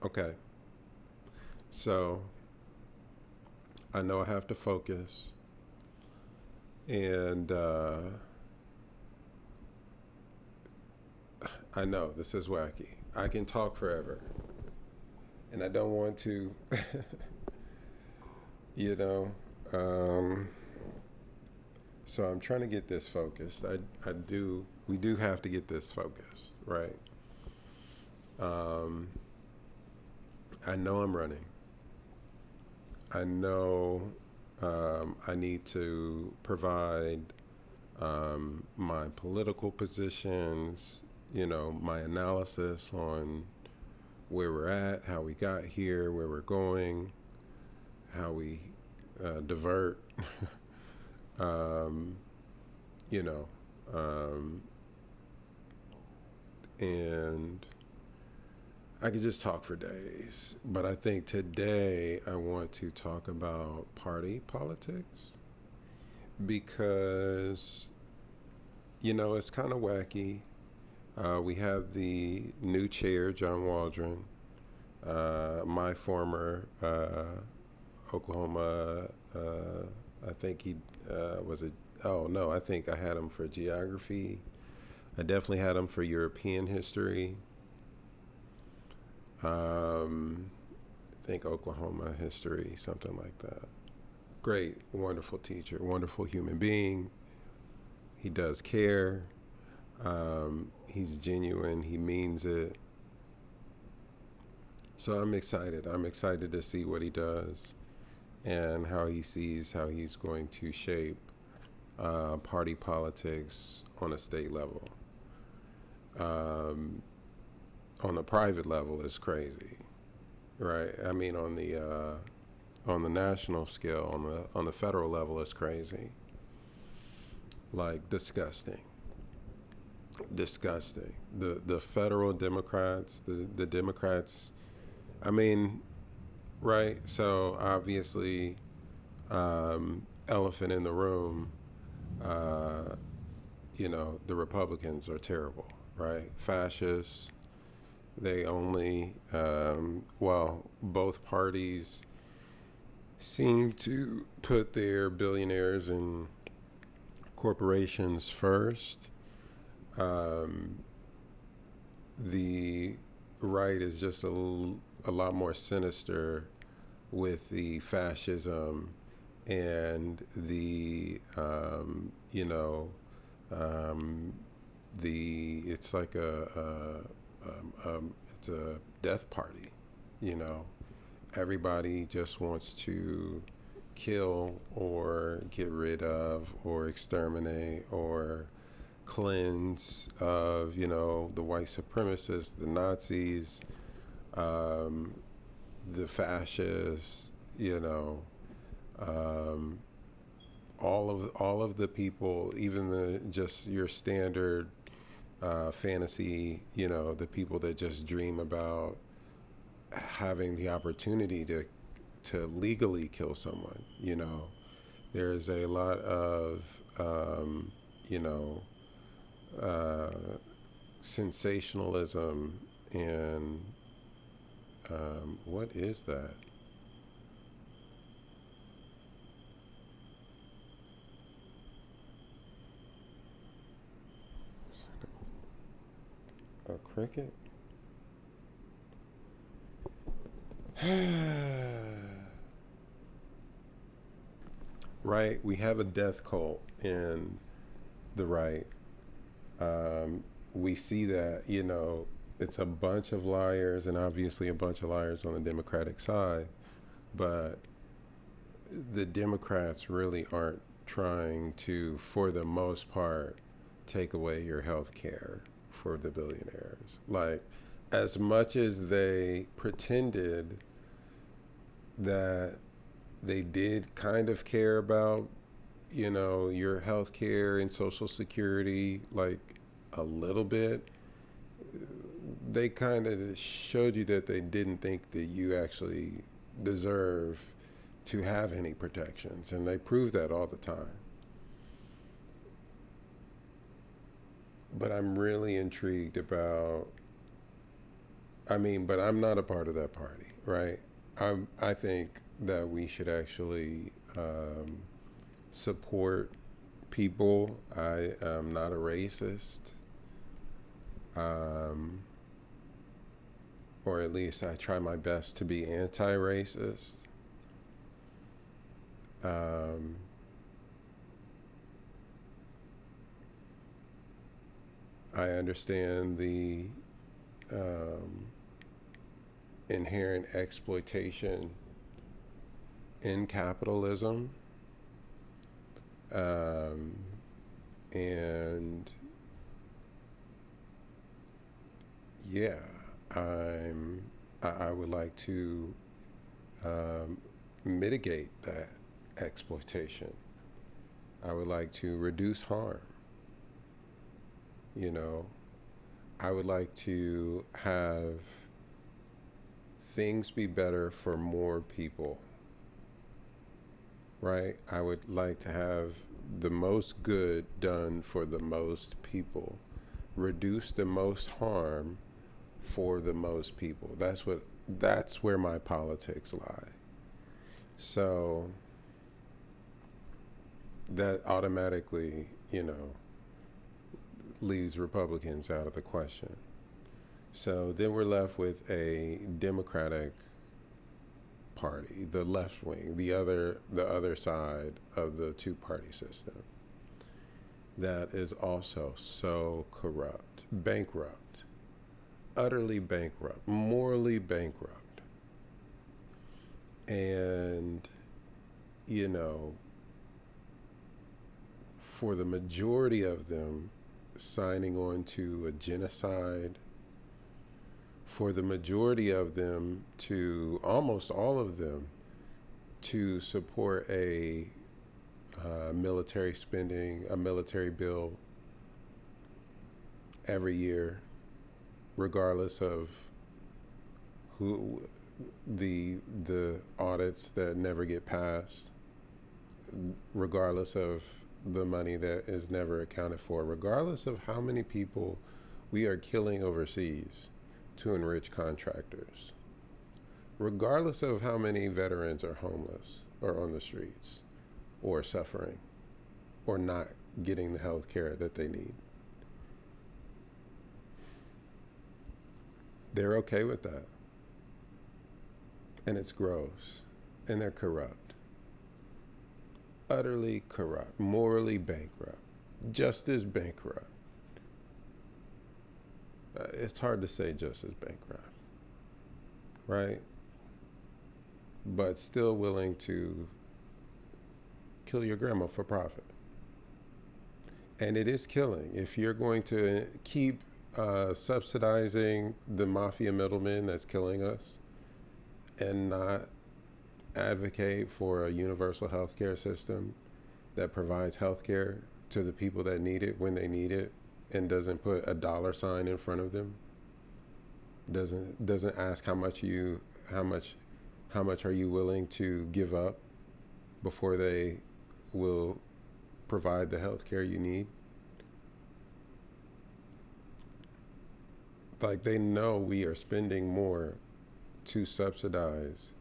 Okay. So I know I have to focus, and I know this is wacky. I can talk forever, and I don't want to, you know. Um, so I'm trying to get this focused. I do. We do have to get this focused, right? Um, I know I'm running. I know I need to provide my political positions, my analysis on where we're at, how we got here, where we're going, how we divert, um, you know, um, and I could just talk for days. But I think today I want to talk about party politics because, it's kind of wacky. We have the new chair, John Waldron, my former Oklahoma. I think he was a. Oh no, I think I had him for geography. I definitely had him for European history. I think Oklahoma history, something like that. Great, wonderful teacher, wonderful human being. He does care. He's genuine. He means it. So I'm excited. I'm excited to see what he does and how he sees how he's going to shape party politics on a state level. Um, on a private level, it's crazy, right? I mean, on the national scale, on the federal level, it's crazy. Like disgusting, disgusting. The federal Democrats, the Democrats. I mean, right? So obviously, elephant in the room. Uh, the Republicans are terrible, right? Fascists. They only, both parties seem to put their billionaires and corporations first. Um, the right is just a lot more sinister with the fascism and um, it's like it's a death party, you know. Everybody just wants to kill or get rid of or exterminate or cleanse of, the white supremacists, the Nazis, um, the fascists, um, all of the people, even the just your standard fantasy, the people that just dream about having the opportunity to legally kill someone. There's a lot of you know uh, sensationalism and what is that? A cricket? Right, we have a death cult in the right. We see that, it's a bunch of liars and obviously a bunch of liars on the Democratic side, but the Democrats really aren't trying to, for the most part, take away your health care for the billionaires. Like, as much as they pretended that they did kind of care about, your health care and Social Security, like a little bit, they kind of showed you that they didn't think that you actually deserve to have any protections. And they prove that all the time. But I'm really intrigued about I mean, but I'm not a part of that party, right? I think that we should actually support people. I am not a racist, um, or at least I try my best to be anti-racist. Um, I understand the um, inherent exploitation in capitalism, um, and yeah, I'm. I would like to um, mitigate that exploitation. I would like to reduce harm. You know, I would like to have things be better for more people, right? I would like to have the most good done for the most people, reduce the most harm for the most people. That's where my politics lie. So that automatically, leaves Republicans out of the question. So then we're left with a Democratic party, the left wing, the other side of the two party system that is also so corrupt, bankrupt, utterly bankrupt, morally bankrupt. And you know, for the majority of them signing on to a genocide, for the majority of them to almost all of them to support a military spending, a military bill every year, regardless of who the audits that never get passed, regardless of the money that is never accounted for, regardless of how many people we are killing overseas to enrich contractors, regardless of how many veterans are homeless or on the streets or suffering or not getting the health care that they need. They're okay with that. And it's gross. And they're corrupt. Utterly corrupt. Morally bankrupt. Justice bankrupt. It's hard to say justice bankrupt. Right? But still willing to kill your grandma for profit. And it is killing. If you're going to keep subsidizing the mafia middlemen that's killing us and not advocate for a universal healthcare system that provides healthcare to the people that need it when they need it and doesn't put a dollar sign in front of them, doesn't ask how much are you willing to give up before they will provide the healthcare you need. Like, they know we are spending more to subsidize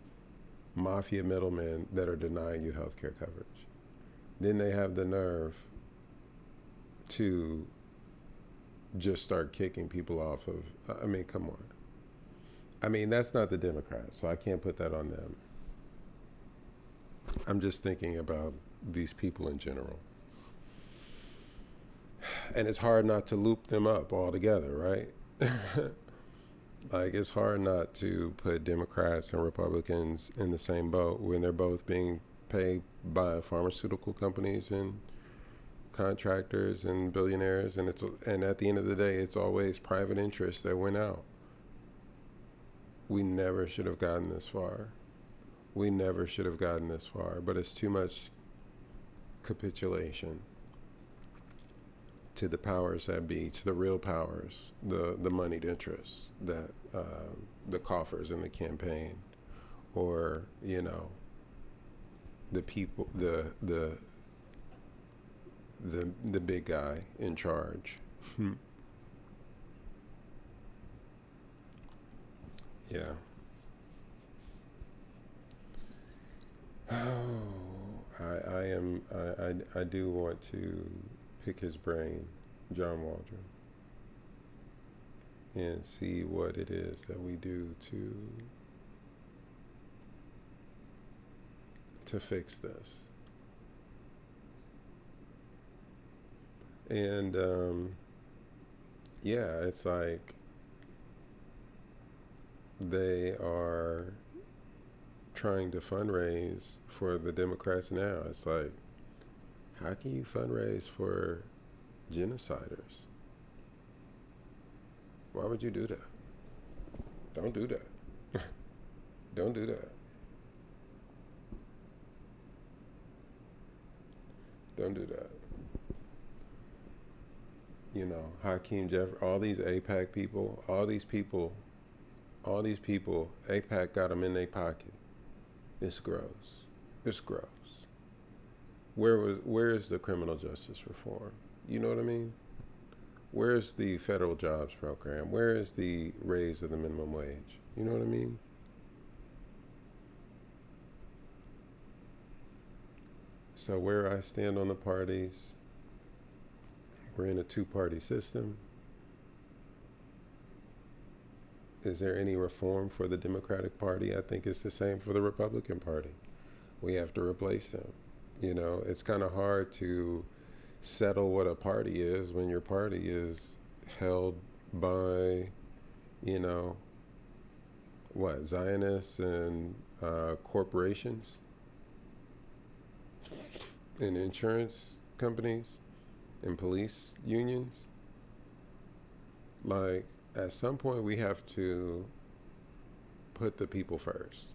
mafia middlemen that are denying you healthcare coverage. Then they have the nerve to just start kicking people off of, I mean, come on. I mean, that's not the Democrats, so I can't put that on them. I'm just thinking about these people in general. And it's hard not to loop them up all together, right? Like, it's hard not to put Democrats and Republicans in the same boat when they're both being paid by pharmaceutical companies and contractors and billionaires, and at the end of the day, it's always private interests that win out. We never should have gotten this far. We never should have gotten this far, but it's too much capitulation to the powers that be, to the real powers, the moneyed interests, that the coffers in the campaign, or the people, the big guy in charge. Yeah. Oh, I do want to pick his brain, John Waldron, and see what it is that we do to fix this. And yeah, it's like they are trying to fundraise for the Democrats now. It's like, how can you fundraise for genociders? Why would you do that? Don't do that. Don't do that. Don't do that. You know, Hakeem Jeff, all these APAC people, all these people, APAC got them in their pocket. It's gross. It's gross. Where is the criminal justice reform? You know what I mean? Where's the federal jobs program? Where is the raise of the minimum wage? You know what I mean? So where I stand on the parties, we're in a two-party system. Is there any reform for the Democratic Party? I think it's the same for the Republican Party. We have to replace them. You know, it's kind of hard to settle what a party is when your party is held by, you know, what, Zionists and corporations and insurance companies and police unions. Like, at some point, we have to put the people first.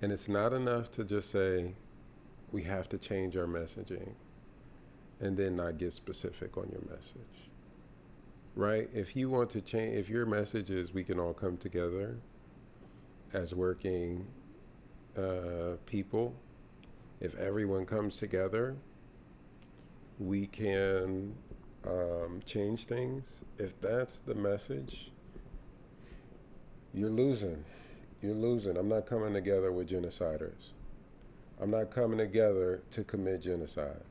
And it's not enough to just say, we have to change our messaging and then not get specific on your message. Right? If you want to change, if your message is we can all come together as working people, if everyone comes together, we can change things. If that's the message, you're losing. You're losing. I'm not coming together with genociders. I'm not coming together to commit genocide.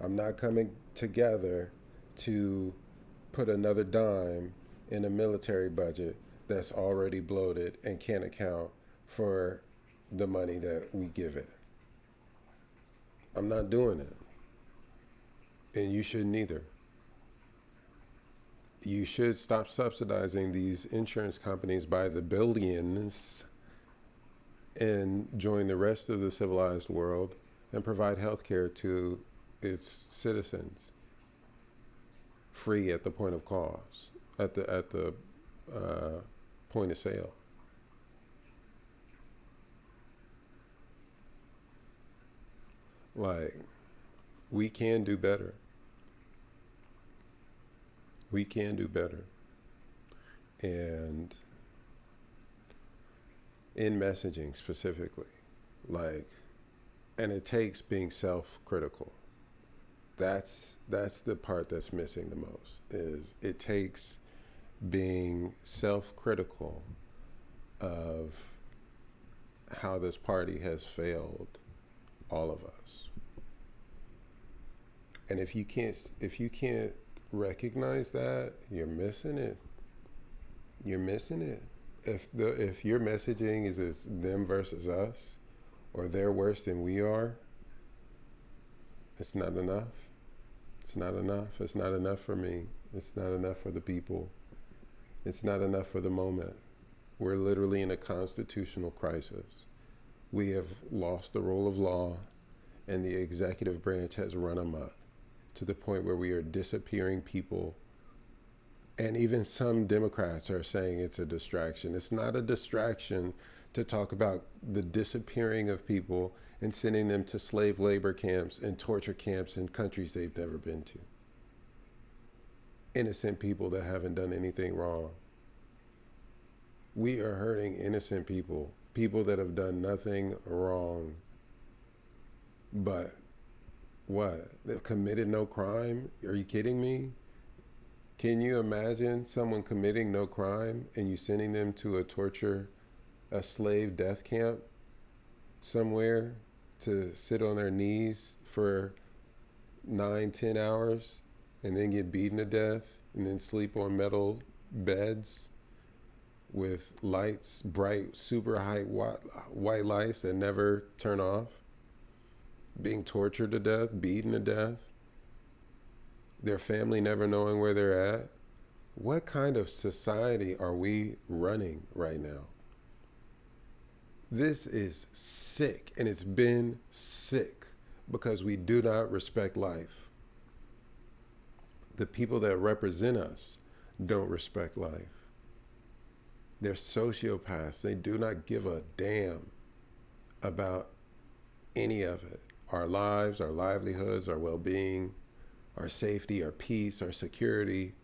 I'm not coming together to put another dime in a military budget that's already bloated and can't account for the money that we give it. I'm not doing it. And you shouldn't either. You should stop subsidizing these insurance companies by the billions and join the rest of the civilized world and provide health care to its citizens free at the point of cost, at the point of sale. Like, we can do better. We can do better. And in messaging specifically, like, and it takes being self-critical. That's the part that's missing the most, is it takes being self-critical of how this party has failed all of us. And if you can't recognize that, you're missing it. You're missing it. If your messaging is them versus us, or they're worse than we are, it's not enough. It's not enough. It's not enough for me. It's not enough for the people. It's not enough for the moment. We're literally in a constitutional crisis. We have lost the role of law, and the executive branch has run amok to the point where we are disappearing people. And even some Democrats are saying it's a distraction. It's not a distraction to talk about the disappearing of people and sending them to slave labor camps and torture camps in countries they've never been to. Innocent people that haven't done anything wrong. We are hurting innocent people, people that have done nothing wrong. But what? They've committed no crime? Are you kidding me? Can you imagine someone committing no crime and you sending them to a slave death camp somewhere to sit on their knees for 9, 10 hours and then get beaten to death and then sleep on metal beds with lights, bright, super high white lights that never turn off, being tortured to death, beaten to death, their family never knowing where they're at? What kind of society are we running right now? This is sick, and it's been sick because we do not respect life. The people that represent us don't respect life. They're sociopaths. They do not give a damn about any of it. Our lives, our livelihoods, our well-being, our safety, our peace, our security,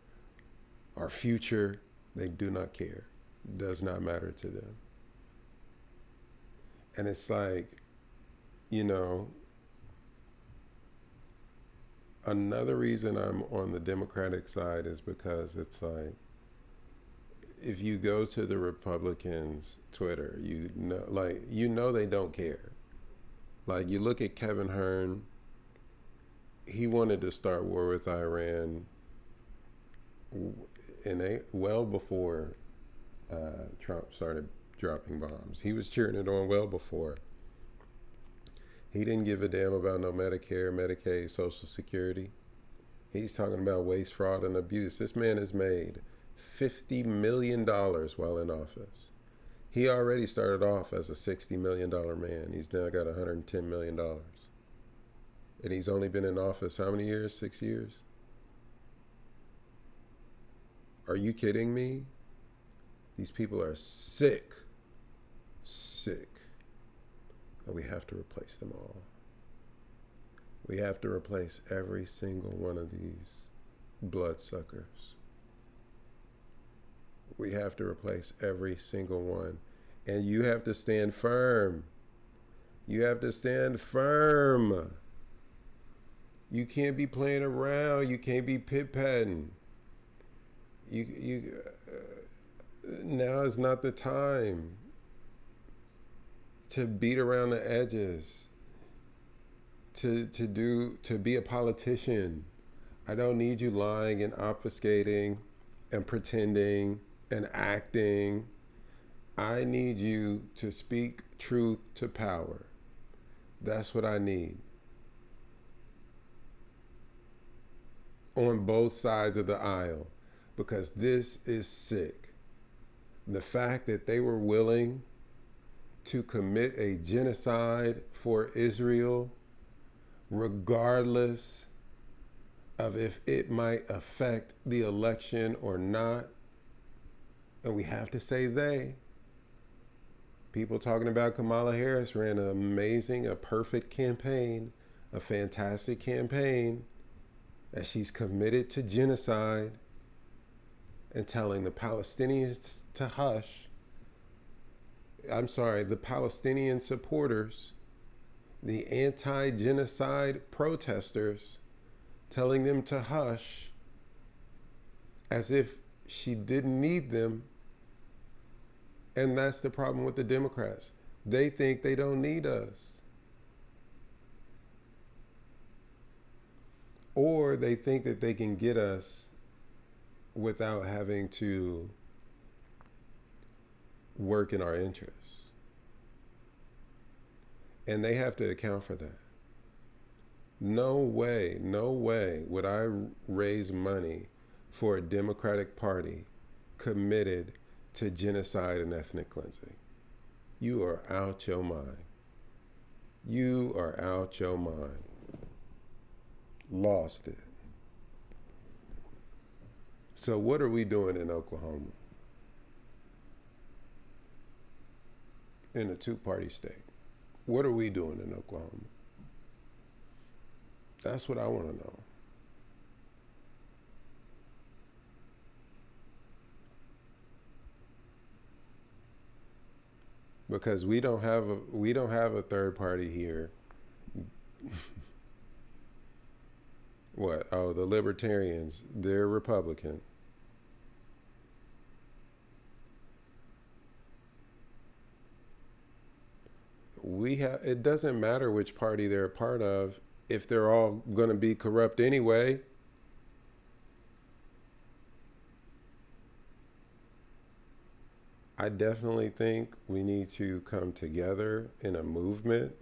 our future. They do not care. It does not matter to them. And it's like, another reason I'm on the Democratic side is because it's like, if you go to the Republicans' Twitter, they don't care. Like, you look at Kevin Hearn, he wanted to start war with Iran well before Trump started dropping bombs. He was cheering it on well before. He didn't give a damn about no Medicare, Medicaid, Social Security. He's talking about waste, fraud, and abuse. This man has made $50 million while in office. He already started off as a $60 million man. He's now got $110 million. And he's only been in office how many years? 6 years? Are you kidding me? These people are sick. Sick. And we have to replace them all. We have to replace every single one of these bloodsuckers. We have to replace every single one. And you have to stand firm. You have to stand firm. You can't be playing around. You can't be pit-patting. Now is not the time to beat around the edges, to be a politician. I don't need you lying and obfuscating and pretending and acting. I need you to speak truth to power. That's what I need. On both sides of the aisle, because this is sick. The fact that they were willing to commit a genocide for Israel, regardless of if it might affect the election or not. And we have to say they. People talking about Kamala Harris ran an amazing, a perfect campaign, a fantastic campaign, that she's committed to genocide and telling the Palestinians to hush. I'm sorry, the Palestinian supporters, the anti-genocide protesters, telling them to hush as if she didn't need them. And that's the problem with the Democrats. They think they don't need us. Or they think that they can get us without having to work in our interests. And they have to account for that. No way would I raise money for a Democratic Party committed to genocide and ethnic cleansing. You are out your mind. You are out your mind. Lost it. So what are we doing in Oklahoma? In a two-party state. What are we doing in Oklahoma? That's what I want to know. Because we don't have a third party here What? Oh, the libertarians, they're Republican. It doesn't matter which party they're a part of if they're all going to be corrupt anyway. I definitely think we need to come together in a movement.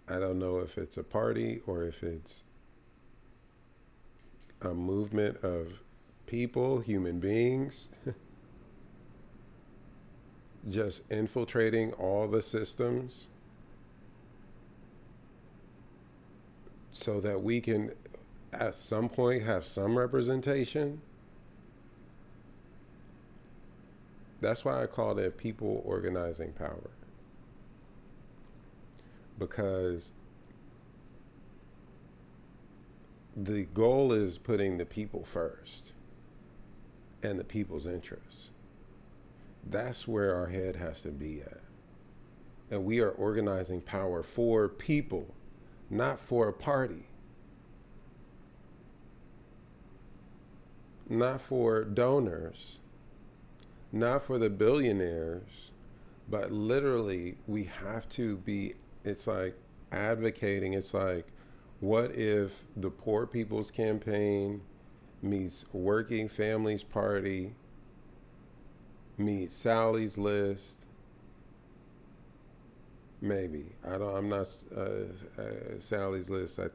I don't know if it's a party or if it's a movement of people, human beings, just infiltrating all the systems so that we can, at some point, have some representation. That's why I call it people organizing power, because the goal is putting the people first and the people's interests. That's where our head has to be at. And we are organizing power for people, not for a party, not for donors, not for the billionaires, but literally we have to be, it's like advocating. It's like, what if the Poor People's Campaign meets Working Families Party meets Sally's List? Maybe. I'm not Sally's List. I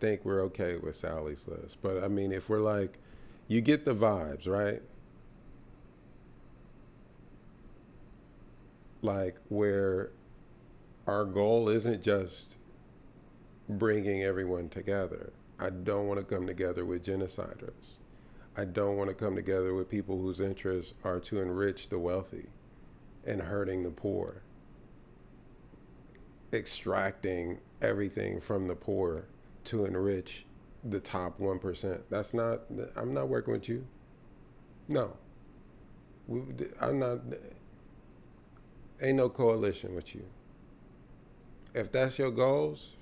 think we're okay with Sally's List. But I mean, if we're like, you get the vibes, right? Like, where our goal isn't just bringing everyone together. I don't want to come together with genociders. I don't want to come together with people whose interests are to enrich the wealthy and hurting the poor, extracting everything from the poor to enrich the top 1%. That's not, I'm not working with you. No. I'm not, ain't no coalition with you. If that's your goals,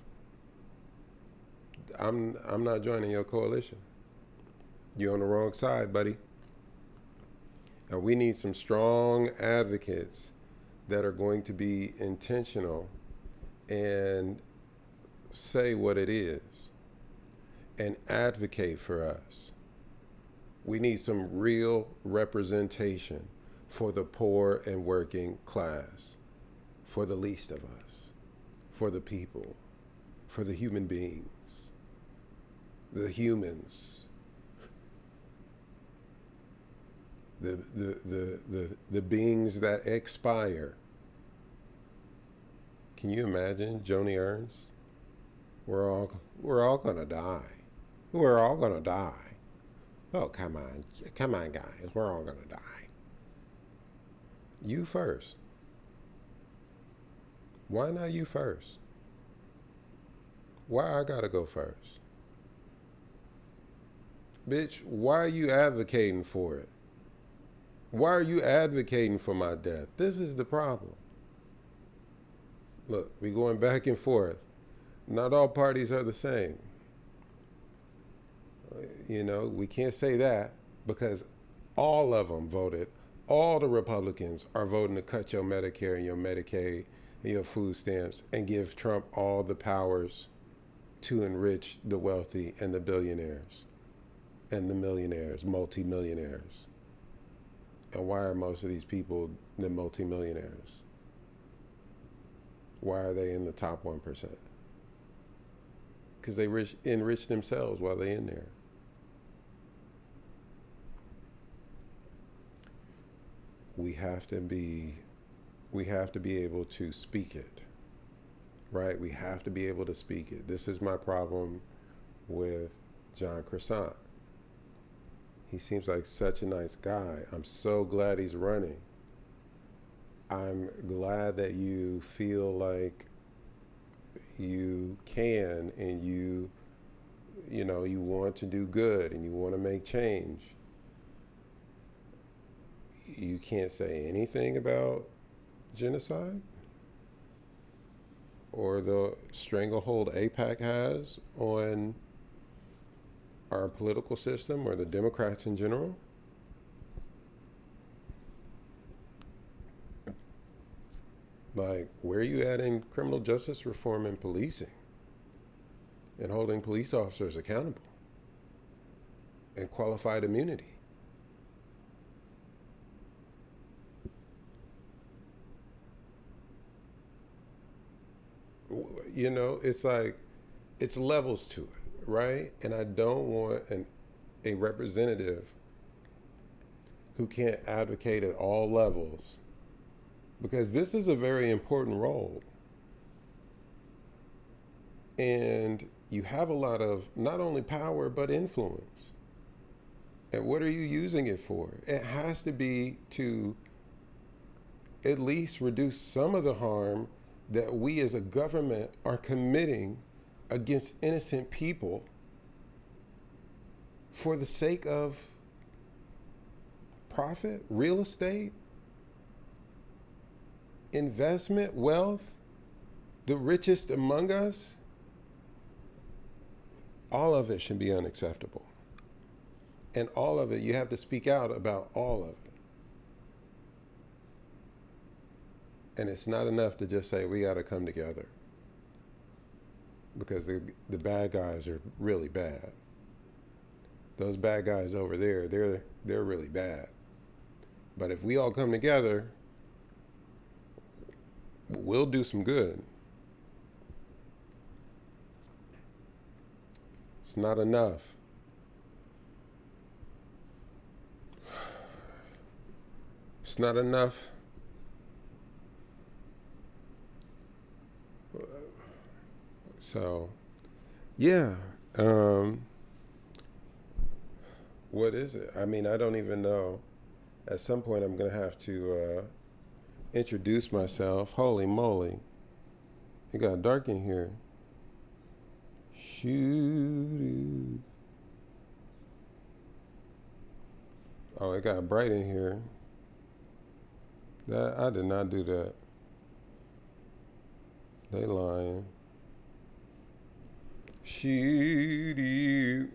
I'm not joining your coalition. You're on the wrong side, buddy. And we need some strong advocates that are going to be intentional and say what it is and advocate for us. We need some real representation for the poor and working class, for the least of us, for the people, for the human beings, the humans, the beings that expire. Can you imagine Joni Ernst? We're all gonna die. We're all gonna die. Oh, come on, guys. We're all gonna die. You first. Why not you first? Why I gotta go first? Bitch, why are you advocating for it? Why are you advocating for my death? This is the problem. Look, we going back and forth. Not all parties are the same. You know, we can't say that because all of them voted. All the Republicans are voting to cut your Medicare and your Medicaid and your food stamps and give Trump all the powers to enrich the wealthy and the billionaires and the millionaires, multimillionaires. And why are most of these people the multimillionaires? Why are they in the top 1%? Because they enrich themselves while they're in there. We have to be able to speak it, right? We have to be able to speak it. This is my problem with John Croissant. He seems like such a nice guy. I'm so glad he's running. I'm glad that you feel like you can, and you want to do good and you want to make change. You can't say anything about genocide or the stranglehold AIPAC has on our political system or the Democrats in general? Like, where are you at in criminal justice reform and policing and holding police officers accountable and qualified immunity? You know, it's like, it's levels to it, right? And I don't want a representative who can't advocate at all levels, because this is a very important role. And you have a lot of not only power, but influence. And what are you using it for? It has to be to at least reduce some of the harm that we as a government are committing against innocent people for the sake of profit, real estate, investment, wealth, the richest among us. All of it should be unacceptable. And all of it, you have to speak out about all of it. And it's not enough to just say we got to come together, because the bad guys are really bad. Those bad guys over there, they're really bad. But if we all come together, we'll do some good. It's not enough. It's not enough. So, yeah. What is it? I mean, I don't even know. At some point, I'm going to have to introduce myself. Holy moly. It got dark in here. Shoot. Oh, it got bright in here. I did not do that. They lying. Shoot.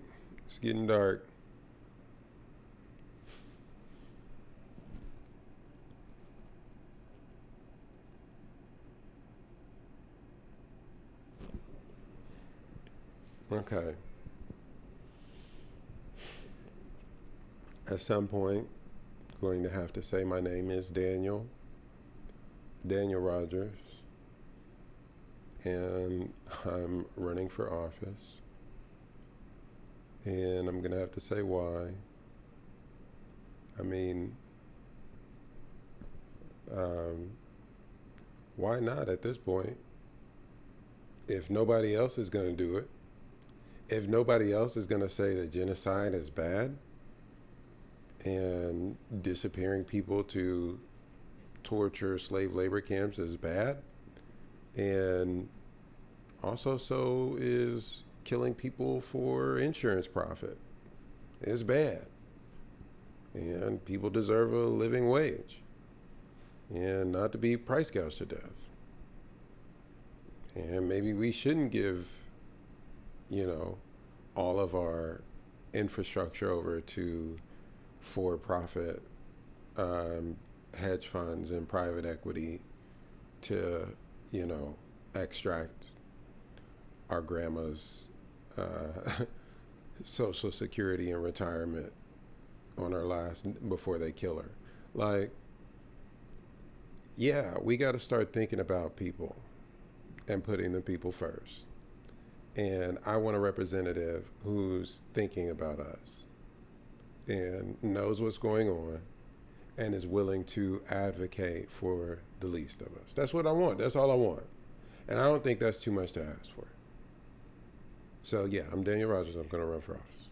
It's getting dark. Okay. At some point, going to have to say my name is Daniel Rogers, and I'm running for office, and I'm going to have to say why. I mean, why not at this point? If nobody else is going to do it, if nobody else is going to say that genocide is bad and disappearing people to torture, slave labor camps is bad, and also so is killing people for insurance profit is bad, and people deserve a living wage and not to be price gouged to death. And maybe we shouldn't give, all of our infrastructure over to for-profit hedge funds and private equity to, extract our grandma's Social Security and retirement on her before they kill her. Like, yeah, we got to start thinking about people and putting the people first. And I want a representative who's thinking about us and knows what's going on and is willing to advocate for the least of us. That's what I want. That's all I want. And I don't think that's too much to ask for. So yeah, I'm Daniel Rogers. I'm going to run for office.